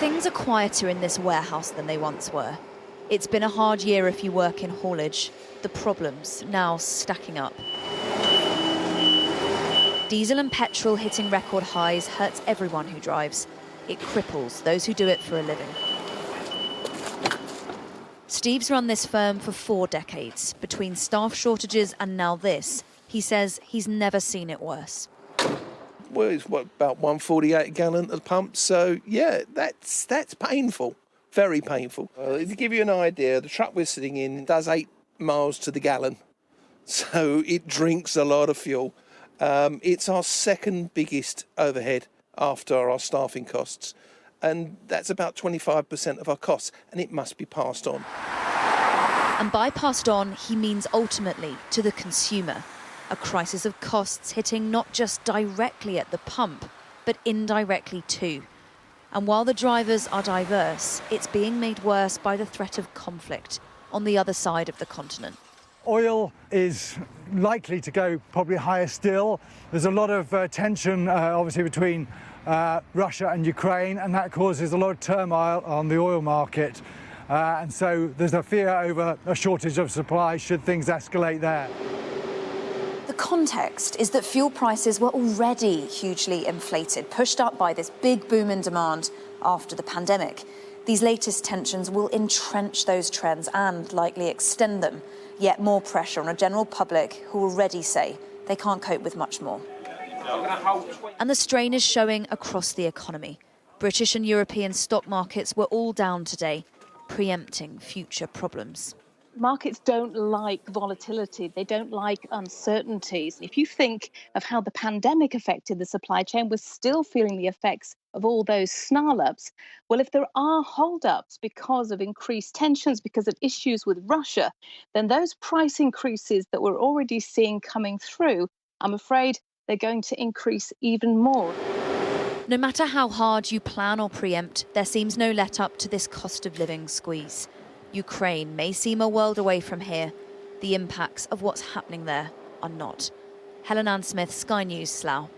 Things are quieter in this warehouse than they once were. It's been a hard year if you work in haulage. The problems now stacking up. Diesel and petrol hitting record highs hurts everyone who drives. It cripples those who do it for a living. Steve's run this firm for 4 decades. Between staff shortages and now this, he says he's never seen it worse. Well, it's about 148 a gallon at the pump, so yeah, that's painful, very painful. To give you an idea, the truck we're sitting in does 8 miles to the gallon, so it drinks a lot of fuel. It's our second biggest overhead after our staffing costs, and that's about 25% of our costs, and it must be passed on. And by passed on, he means ultimately to the consumer. A crisis of costs hitting not just directly at the pump, but indirectly too. And while the drivers are diverse, it's being made worse by the threat of conflict on the other side of the continent. Oil is likely to go probably higher still. There's a lot of tension, obviously, between Russia and Ukraine, and that causes a lot of turmoil on the oil market. And so there's a fear over a shortage of supply should things escalate there. The context is that fuel prices were already hugely inflated, pushed up by this big boom in demand after the pandemic. These latest tensions will entrench those trends and likely extend them. Yet more pressure on a general public who already say they can't cope with much more. And the strain is showing across the economy. British and European stock markets were all down today, preempting future problems. Markets don't like volatility. They don't like uncertainties. If you think of how the pandemic affected the supply chain, we're still feeling the effects of all those snarl-ups. Well, if there are hold-ups because of increased tensions, because of issues with Russia, then those price increases that we're already seeing coming through, I'm afraid they're going to increase even more. No matter how hard you plan or preempt, there seems no let-up to this cost of living squeeze. Ukraine may seem a world away from here. The impacts of what's happening there are not. Helen Ann Smith, Sky News, Slough.